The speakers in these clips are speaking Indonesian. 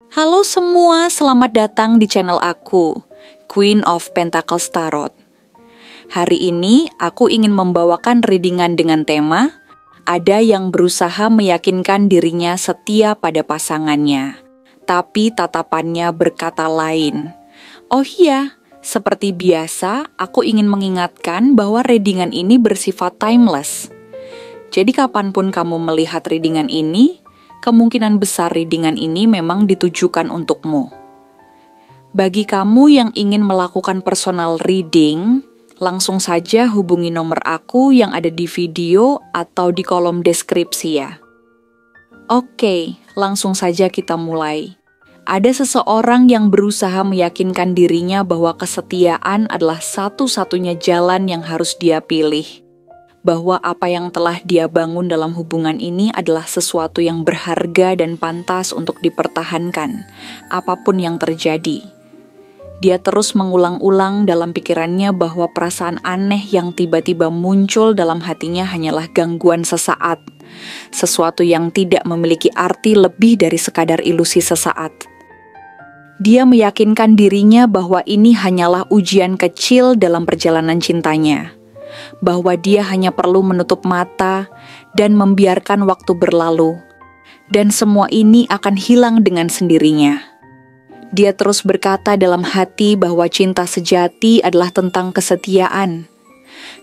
Halo semua, selamat datang di channel aku, Queen of Pentacles Tarot. Hari ini aku ingin membawakan readingan dengan tema ada yang berusaha meyakinkan dirinya setia pada pasangannya, tapi tatapannya berkata lain. Oh iya, seperti biasa aku ingin mengingatkan bahwa readingan ini bersifat timeless. Jadi kapanpun kamu melihat readingan ini, kemungkinan besar readingan ini memang ditujukan untukmu. Bagi kamu yang ingin melakukan personal reading, langsung saja hubungi nomor aku yang ada di video atau di kolom deskripsi ya. Oke, langsung saja kita mulai. Ada seseorang yang berusaha meyakinkan dirinya bahwa kesetiaan adalah satu-satunya jalan yang harus dia pilih. Bahwa apa yang telah dia bangun dalam hubungan ini adalah sesuatu yang berharga dan pantas untuk dipertahankan, apapun yang terjadi. Dia terus mengulang-ulang dalam pikirannya bahwa perasaan aneh yang tiba-tiba muncul dalam hatinya hanyalah gangguan sesaat, sesuatu yang tidak memiliki arti lebih dari sekadar ilusi sesaat. Dia meyakinkan dirinya bahwa ini hanyalah ujian kecil dalam perjalanan cintanya. Bahwa dia hanya perlu menutup mata dan membiarkan waktu berlalu, dan semua ini akan hilang dengan sendirinya. Dia terus berkata dalam hati bahwa cinta sejati adalah tentang kesetiaan,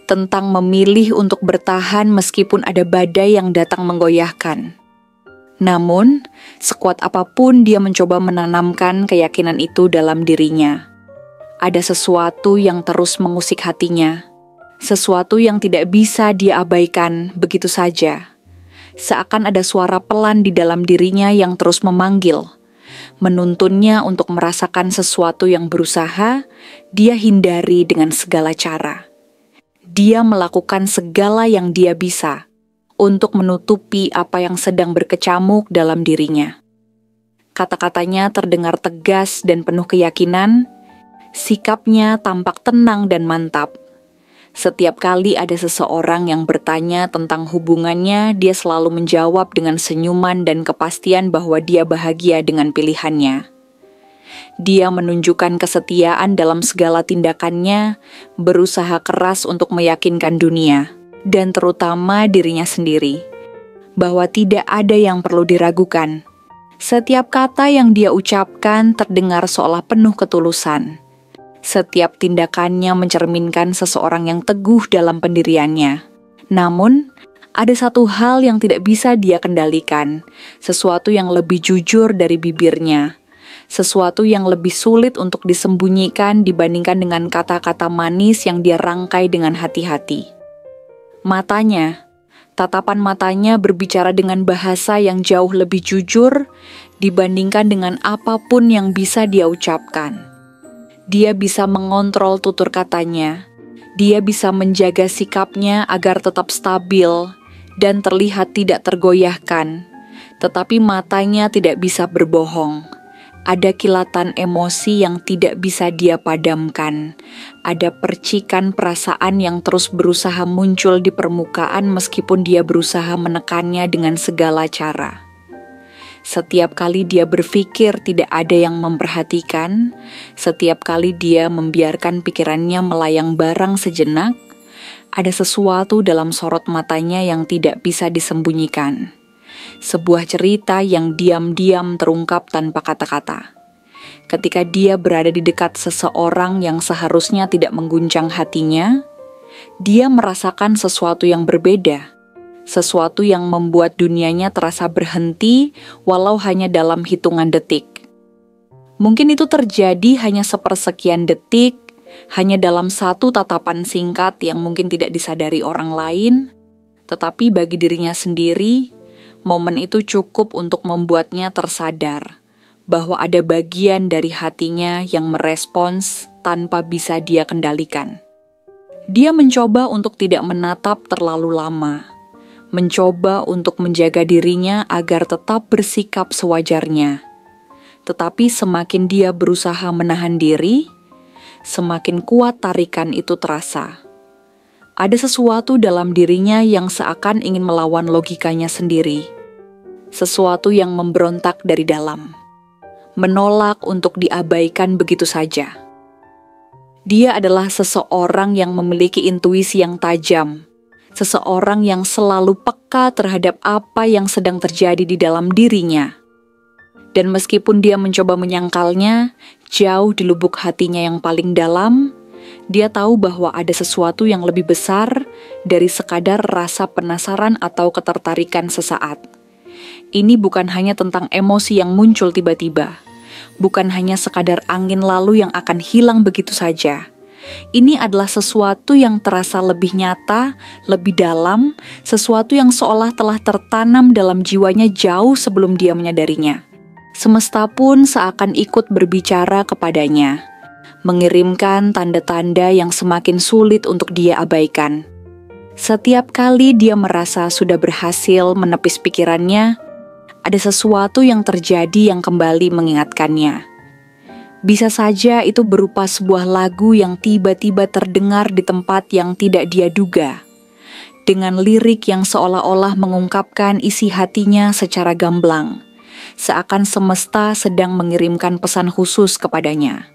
tentang memilih untuk bertahan meskipun ada badai yang datang menggoyahkan. Namun, sekuat apapun dia mencoba menanamkan keyakinan itu dalam dirinya. Ada sesuatu yang terus mengusik hatinya. Sesuatu yang tidak bisa dia abaikan begitu saja. Seakan ada suara pelan di dalam dirinya yang terus memanggil, menuntunnya untuk merasakan sesuatu yang berusaha dia hindari dengan segala cara. Dia melakukan segala yang dia bisa untuk menutupi apa yang sedang berkecamuk dalam dirinya. Kata-katanya terdengar tegas dan penuh keyakinan, sikapnya tampak tenang dan mantap. Setiap kali ada seseorang yang bertanya tentang hubungannya, dia selalu menjawab dengan senyuman dan kepastian bahwa dia bahagia dengan pilihannya. Dia menunjukkan kesetiaan dalam segala tindakannya, berusaha keras untuk meyakinkan dunia, dan terutama dirinya sendiri, bahwa tidak ada yang perlu diragukan. Setiap kata yang dia ucapkan terdengar seolah penuh ketulusan. Setiap tindakannya mencerminkan seseorang yang teguh dalam pendiriannya. Namun, ada satu hal yang tidak bisa dia kendalikan, sesuatu yang lebih jujur dari bibirnya, sesuatu yang lebih sulit untuk disembunyikan dibandingkan dengan kata-kata manis yang dia rangkai dengan hati-hati. Matanya, tatapan matanya berbicara dengan bahasa yang jauh lebih jujur dibandingkan dengan apapun yang bisa dia ucapkan. Dia bisa mengontrol tutur katanya. Dia bisa menjaga sikapnya agar tetap stabil dan terlihat tidak tergoyahkan. Tetapi matanya tidak bisa berbohong. Ada kilatan emosi yang tidak bisa dia padamkan. Ada percikan perasaan yang terus berusaha muncul di permukaan meskipun dia berusaha menekannya dengan segala cara. Setiap kali dia berpikir tidak ada yang memperhatikan, setiap kali dia membiarkan pikirannya melayang barang sejenak, ada sesuatu dalam sorot matanya yang tidak bisa disembunyikan. Sebuah cerita yang diam-diam terungkap tanpa kata-kata. Ketika dia berada di dekat seseorang yang seharusnya tidak mengguncang hatinya, dia merasakan sesuatu yang berbeda. Sesuatu yang membuat dunianya terasa berhenti walau hanya dalam hitungan detik. Mungkin itu terjadi hanya sepersekian detik, hanya dalam satu tatapan singkat yang mungkin tidak disadari orang lain, tetapi bagi dirinya sendiri, momen itu cukup untuk membuatnya tersadar bahwa ada bagian dari hatinya yang merespons tanpa bisa dia kendalikan. Dia mencoba untuk tidak menatap terlalu lama, mencoba untuk menjaga dirinya agar tetap bersikap sewajarnya. Tetapi semakin dia berusaha menahan diri, semakin kuat tarikan itu terasa. Ada sesuatu dalam dirinya yang seakan ingin melawan logikanya sendiri. Sesuatu yang memberontak dari dalam. menolak untuk diabaikan begitu saja. Dia adalah seseorang yang memiliki intuisi yang tajam, seseorang yang selalu peka terhadap apa yang sedang terjadi di dalam dirinya. Dan meskipun dia mencoba menyangkalnya, jauh di lubuk hatinya yang paling dalam, dia tahu bahwa ada sesuatu yang lebih besar dari sekadar rasa penasaran atau ketertarikan sesaat. Ini bukan hanya tentang emosi yang muncul tiba-tiba, bukan hanya sekadar angin lalu yang akan hilang begitu saja. Ini adalah sesuatu yang terasa lebih nyata, lebih dalam, sesuatu yang seolah telah tertanam dalam jiwanya jauh sebelum dia menyadarinya. Semesta pun seakan ikut berbicara kepadanya, mengirimkan tanda-tanda yang semakin sulit untuk dia abaikan. Setiap kali dia merasa sudah berhasil menepis pikirannya, ada sesuatu yang terjadi yang kembali mengingatkannya. Bisa saja itu berupa sebuah lagu yang tiba-tiba terdengar di tempat yang tidak dia duga, dengan lirik yang seolah-olah mengungkapkan isi hatinya secara gamblang, seakan semesta sedang mengirimkan pesan khusus kepadanya.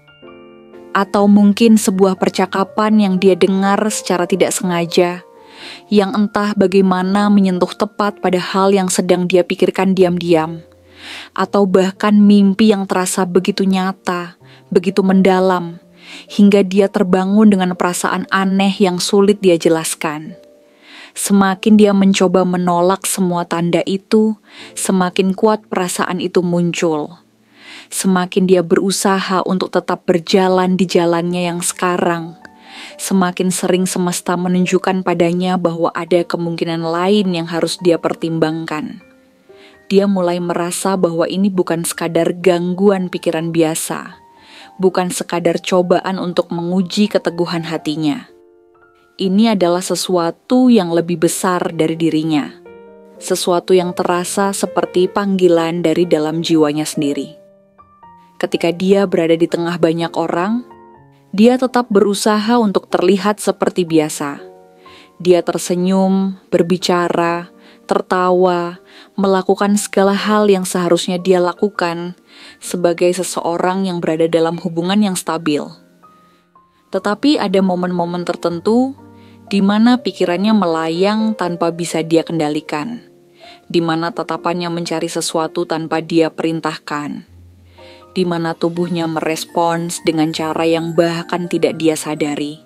Atau mungkin sebuah percakapan yang dia dengar secara tidak sengaja, yang entah bagaimana menyentuh tepat pada hal yang sedang dia pikirkan diam-diam, atau bahkan mimpi yang terasa begitu nyata, begitu mendalam, hingga dia terbangun dengan perasaan aneh yang sulit dia jelaskan. Semakin dia mencoba menolak semua tanda itu, semakin kuat perasaan itu muncul. Semakin dia berusaha untuk tetap berjalan di jalannya yang sekarang, semakin sering semesta menunjukkan padanya bahwa ada kemungkinan lain yang harus dia pertimbangkan. Dia mulai merasa bahwa ini bukan sekadar gangguan pikiran biasa, bukan sekadar cobaan untuk menguji keteguhan hatinya. Ini adalah sesuatu yang lebih besar dari dirinya, sesuatu yang terasa seperti panggilan dari dalam jiwanya sendiri. Ketika dia berada di tengah banyak orang, dia tetap berusaha untuk terlihat seperti biasa. Dia tersenyum, berbicara, tertawa, melakukan segala hal yang seharusnya dia lakukan sebagai seseorang yang berada dalam hubungan yang stabil. Tetapi ada momen-momen tertentu di mana pikirannya melayang tanpa bisa dia kendalikan, di mana tatapannya mencari sesuatu tanpa dia perintahkan, di mana tubuhnya merespons dengan cara yang bahkan tidak dia sadari.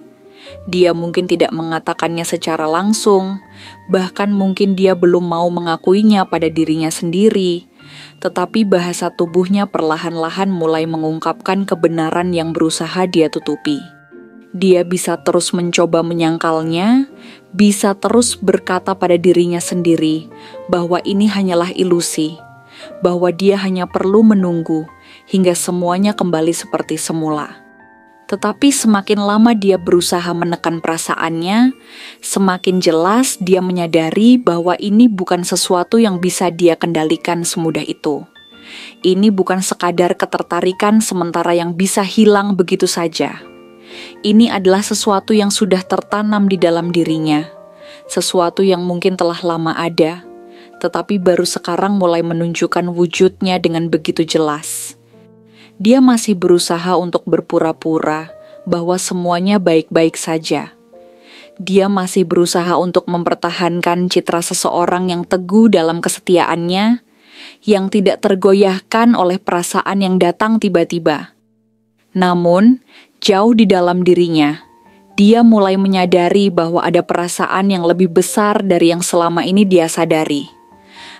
Dia mungkin tidak mengatakannya secara langsung, bahkan mungkin dia belum mau mengakuinya pada dirinya sendiri, tetapi bahasa tubuhnya perlahan-lahan mulai mengungkapkan kebenaran yang berusaha dia tutupi. Dia bisa terus mencoba menyangkalnya, bisa terus berkata pada dirinya sendiri bahwa ini hanyalah ilusi, bahwa dia hanya perlu menunggu hingga semuanya kembali seperti semula. Tetapi semakin lama dia berusaha menekan perasaannya, semakin jelas dia menyadari bahwa ini bukan sesuatu yang bisa dia kendalikan semudah itu. Ini bukan sekadar ketertarikan sementara yang bisa hilang begitu saja. Ini adalah sesuatu yang sudah tertanam di dalam dirinya, sesuatu yang mungkin telah lama ada, tetapi baru sekarang mulai menunjukkan wujudnya dengan begitu jelas. Dia masih berusaha untuk berpura-pura bahwa semuanya baik-baik saja. Dia masih berusaha untuk mempertahankan citra seseorang yang teguh dalam kesetiaannya, yang tidak tergoyahkan oleh perasaan yang datang tiba-tiba. Namun, jauh di dalam dirinya, dia mulai menyadari bahwa ada perasaan yang lebih besar dari yang selama ini dia sadari.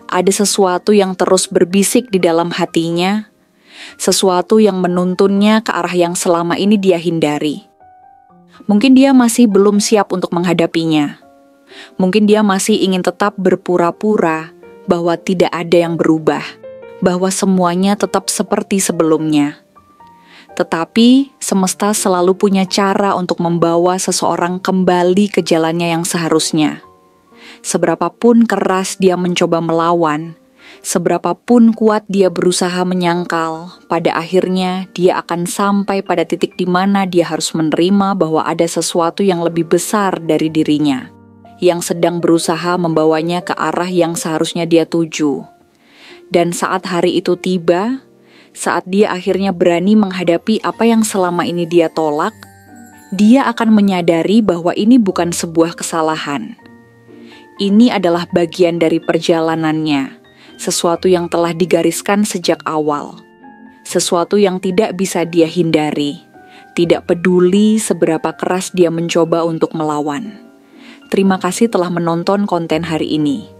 Ada sesuatu yang terus berbisik di dalam hatinya, sesuatu yang menuntunnya ke arah yang selama ini dia hindari. Mungkin dia masih belum siap untuk menghadapinya. Mungkin dia masih ingin tetap berpura-pura bahwa tidak ada yang berubah, bahwa semuanya tetap seperti sebelumnya. Tetapi semesta selalu punya cara untuk membawa seseorang kembali ke jalannya yang seharusnya. Seberapapun keras dia mencoba melawan, seberapapun kuat dia berusaha menyangkal, pada akhirnya dia akan sampai pada titik di mana dia harus menerima bahwa ada sesuatu yang lebih besar dari dirinya, yang sedang berusaha membawanya ke arah yang seharusnya dia tuju. Dan saat hari itu tiba, Saat dia akhirnya berani menghadapi apa yang selama ini dia tolak, dia akan menyadari bahwa ini bukan sebuah kesalahan. Ini adalah bagian dari perjalanannya, sesuatu yang telah digariskan sejak awal, sesuatu yang tidak bisa dia hindari, tidak peduli seberapa keras dia mencoba untuk melawan. Terima kasih telah menonton konten hari ini.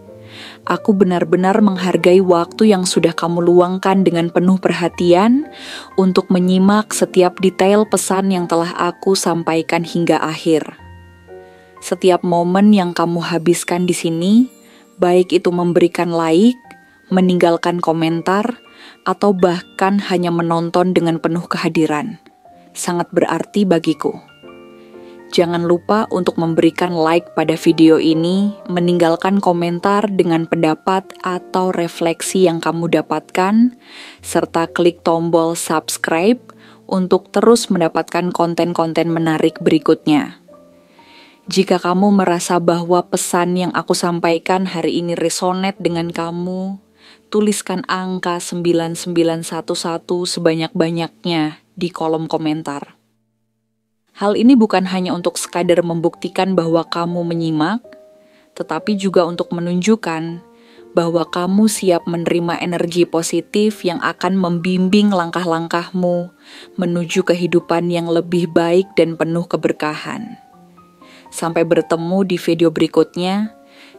Aku benar-benar menghargai waktu yang sudah kamu luangkan dengan penuh perhatian untuk menyimak setiap detail pesan yang telah aku sampaikan hingga akhir. Setiap momen yang kamu habiskan di sini, baik itu memberikan like, meninggalkan komentar, atau bahkan hanya menonton dengan penuh kehadiran, sangat berarti bagiku. Jangan lupa untuk memberikan like pada video ini, meninggalkan komentar dengan pendapat atau refleksi yang kamu dapatkan, serta klik tombol subscribe untuk terus mendapatkan konten-konten menarik berikutnya. Jika kamu merasa bahwa pesan yang aku sampaikan hari ini resonate dengan kamu, tuliskan angka 9911 sebanyak-banyaknya di kolom komentar. Hal ini bukan hanya untuk sekadar membuktikan bahwa kamu menyimak, tetapi juga untuk menunjukkan bahwa kamu siap menerima energi positif yang akan membimbing langkah-langkahmu menuju kehidupan yang lebih baik dan penuh keberkahan. Sampai bertemu di video berikutnya,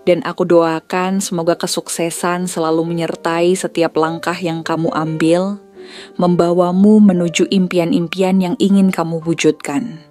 dan aku doakan semoga kesuksesan selalu menyertai setiap langkah yang kamu ambil, membawamu menuju impian-impian yang ingin kamu wujudkan.